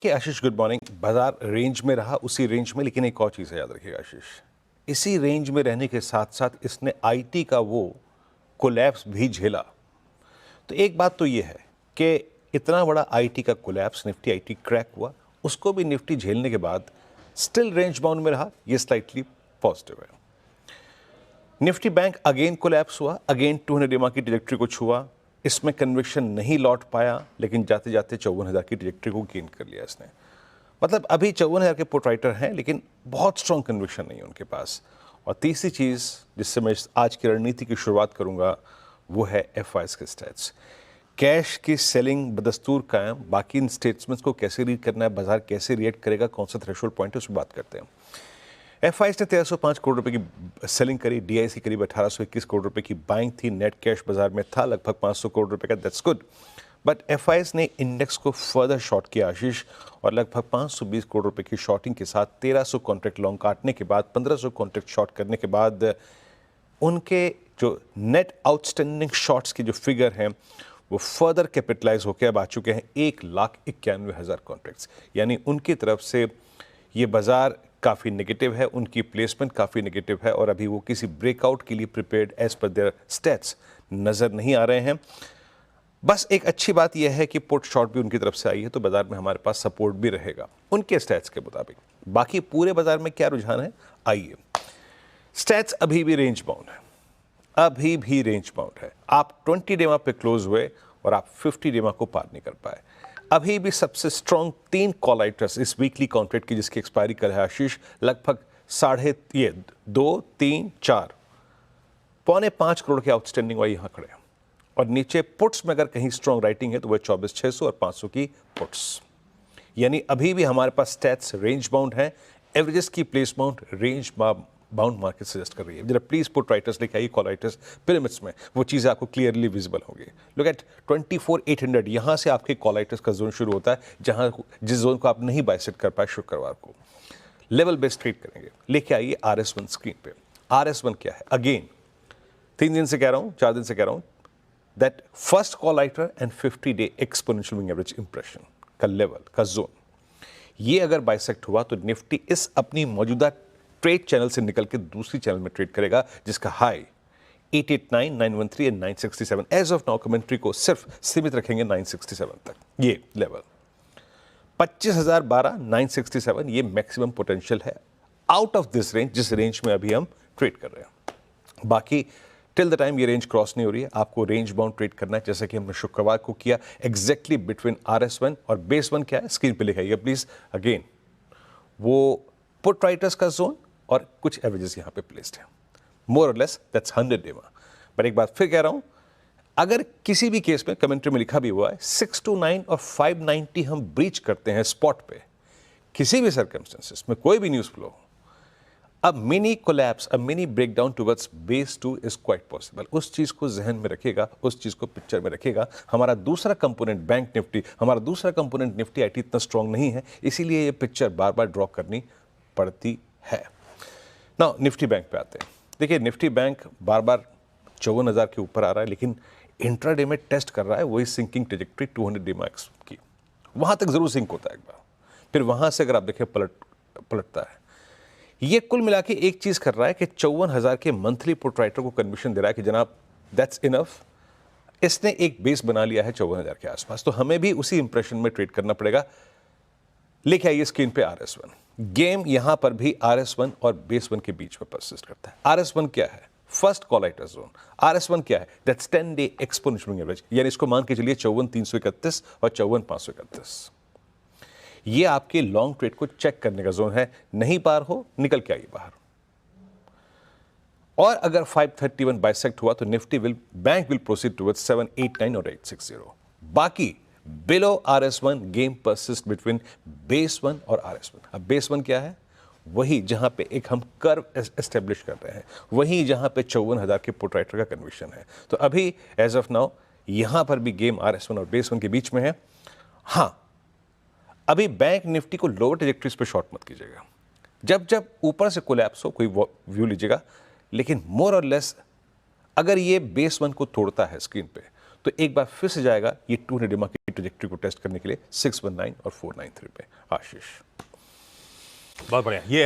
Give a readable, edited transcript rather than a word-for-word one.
कि आशीष good morning. बाजार range में रहा, उसी रेंज में, लेकिन एक और चीज़ है, याद रखिएगा आशीष, इसी रेंज में रहने के साथ साथ इसने आईटी का वो कोलैप्स भी झेला। तो एक बात तो ये है कि इतना बड़ा आईटी का कोलैप्स, निफ्टी आईटी क्रैक हुआ, उसको भी निफ्टी झेलने के बाद स्टिल रेंज बाउंड में रहा, ये स्लाइटली पॉजिटिव है। निफ्टी बैंक अगेन कोलैप्स हुआ, अगेन 200 EMA की ट्रैजेक्टरी को छुआ, इसमें कन्विक्शन नहीं लौट पाया, लेकिन जाते जाते 54,000 की ट्रैजेक्टरी को गेन कर लिया इसने। मतलब अभी 54,000 के पुट राइटर हैं, लेकिन बहुत स्ट्रॉन्ग कन्विक्शन नहीं है उनके पास। और तीसरी चीज़ जिससे मैं आज की रणनीति की शुरुआत करूंगा वो है एफआईएस के स्टेट्स। कैश की सेलिंग बदस्तूर कायम, बाकी इन स्टेटमेंट्स को कैसे रीड करना है, बाजार कैसे रिएक्ट करेगा, कौन सा थ्रेशोल्ड पॉइंट है, उस पर बात करते हैं। एफआईएस ने 1305 करोड़ रुपए की सेलिंग करी, डीआईसी करीब 1821 करोड़ रुपए की बाइंग थी, नेट कैश बाजार में था लगभग 500 करोड़ रुपए का, दैट्स गुड। बट एफआईएस ने इंडेक्स को फर्दर शॉर्ट किया आशीष, और लगभग 520 करोड़ रुपए की शॉर्टिंग के साथ 1300 कॉन्ट्रैक्ट लॉन्ग काटने के बाद, 1500 कॉन्ट्रैक्ट शॉर्ट करने के बाद उनके जो नेट आउटस्टैंडिंग शॉर्ट्स की जो फिगर हैं वो फर्दर कैपिटलाइज होकर अब आ चुके हैं 1,91,000 कॉन्ट्रैक्ट्स। यानी उनकी तरफ से ये बाजार काफ़ी नेगेटिव है, उनकी प्लेसमेंट काफ़ी नेगेटिव है, और अभी वो किसी ब्रेकआउट के लिए prepared as per their stats नज़र नहीं आ रहे हैं। बस एक अच्छी बात यह है कि पुट शॉर्ट भी उनकी तरफ से आई है, तो बाजार में हमारे पास सपोर्ट भी रहेगा उनके स्टैट्स के मुताबिक। बाकी पूरे बाजार में क्या रुझान है, आइए। स्टैट्स अभी भी रेंज बाउंड है, अभी भी रेंज बाउंड है। आप 20 डेमा पे क्लोज हुए और आप 50 डेमा को पार नहीं कर पाए। अभी भी सबसे स्ट्रॉन्ग 3 कॉल आइटर्स इस वीकली कॉन्ट्रैक्ट की, जिसकी एक्सपायरी कल है आशीष, लगभग 2, 3, 4, 4.25 करोड़ के आउटस्टैंडिंग वाली यहां खड़े हैं। और नीचे पुट्स में अगर कहीं स्ट्रॉन्ग राइटिंग है तो वह 24,600 और 500 की पुट्स। यानी अभी भी हमारे पास स्टैट्स रेंज बाउंड है, एवरेजेस की place bound range bound market suggest कर रही है। जरा प्लीज पुट राइटर्स लेके आइए, कॉल राइटर्स पिरामिड्स में, वो चीज़ें आपको क्लियरली विजिबल होंगी। लुक एट 24,800, यहाँ से आपके कॉल राइटर्स का जोन शुरू होता है, जहाँ जिस जोन को आप नहीं बाइसेट कर पाए शुक्रवार को। लेवल बेस्ड ट्रेड करेंगे, लेके आइए RS1 स्क्रीन पे। RS1 क्या है? अगेन 3 दिन से कह रहा हूँ, 4 दिन से कह रहा हूँ, that first call writer and 50-day exponential moving average impression का लेवल का जोन, ये अगर बाइसेक्ट हुआ तो निफ्टी इस अपनी मौजूदा ट्रेड चैनल से निकल के दूसरी चैनल में ट्रेड करेगा, जिसका high 889, 913 and 967। As of now commentary को सिर्फ सीमित रखेंगे 967 तक। ये लेवल 25,012, 967, ये मैक्सिमम पोटेंशियल है आउट ऑफ दिस रेंज, जिस रेंज में अभी हम ट्रेड कर रहे हैं। बाकी टिल द टाइम ये रेंज क्रॉस नहीं हो रही है, आपको रेंज बाउंड ट्रेड करना है, जैसा कि हमने शुक्रवार को किया, एग्जैक्टली बिटवीन RS1 और बेस 1 क्या है, स्क्रीन पे लिखाइए प्लीज। अगेन वो पुट राइटर्स का जोन और कुछ एवरेजेस यहां पे प्लेस्ड है, मोर और लेस दैट्स 100 डेमा। बट एक बात फिर कह रहा हूं, अगर किसी भी केस में कमेंट्री में लिखा भी हुआ है 629 और 590 हम ब्रीच करते हैं स्पॉट पे, किसी भी सर्कमस्टेंसेस में कोई भी न्यूज फ्लो हो, अब मिनी कोलैप्स, अब mini breakdown towards base 2 is quite possible. उस चीज को जहन में रखेगा, उस चीज को पिक्चर में रखेगा। हमारा दूसरा कंपोनेंट बैंक निफ्टी, हमारा दूसरा कंपोनेंट निफ्टी आईटी इतना स्ट्रांग नहीं है, इसीलिए ये पिक्चर बार बार ड्रॉ करनी पड़ती है। नाउ निफ्टी बैंक पे आते हैं। देखिए निफ्टी बैंक बार बार 54,000 के ऊपर आ रहा है, लेकिन इंट्राडे में टेस्ट कर रहा है वही सिंकिंग ट्रेजेक्टरी 200 DMA की, वहां तक जरूर सिंक होता है एक बार, फिर वहां से अगर आप देखें पलटता है। ये कुल मिला के एक चीज कर रहा है कि 54,000 के मंथली पुट राइटर को कन्विक्शन दे रहा है कि जनाब दैट्स इनफ, इसने एक बेस बना लिया है 54,000 के आसपास, तो हमें भी उसी इंप्रेशन में ट्रेड करना पड़ेगा। लेके आइए स्क्रीन पे RS1। गेम यहां पर भी RS1 और बेस 1 के बीच में परसिस्ट करता है। RS1 क्या है? First call writer zone. RS1 क्या है? That's 10-day exponential moving average, यानी इसको मान के चलिए 54,331 और 54,531। ये आपके लॉन्ग ट्रेड को चेक करने का जोन है, नहीं पार हो निकल के आइए बाहर। और अगर 531 बाइसेक्ट हुआ तो Nifty bank will proceed towards 789 और 860। बाकी below RS1 game persist between base 1 और RS1। अब बेस 1 क्या है? वही जहां पे एक हम कर्व एस्टेब्लिश कर रहे हैं, वही जहां पे 54,000 के पुट राइटर का कन्विक्शन है। तो अभी एज ऑफ नाउ यहां पर भी गेम RS1 और बेस 1 के बीच में है। हां, अभी बैंक निफ्टी को लोअर ट्रेजेक्टरीज पे शॉर्ट मत कीजिएगा, जब जब ऊपर से कोलैप्स हो कोई व्यू लीजिएगा, लेकिन मोर और लेस अगर ये बेस 1 को तोड़ता है स्क्रीन पे, तो एक बार फिर से जाएगा ये 200 DMA की ट्रैजेक्टरी को टेस्ट करने के लिए 619 और 493 पे। आशीष, बहुत बढ़िया। ये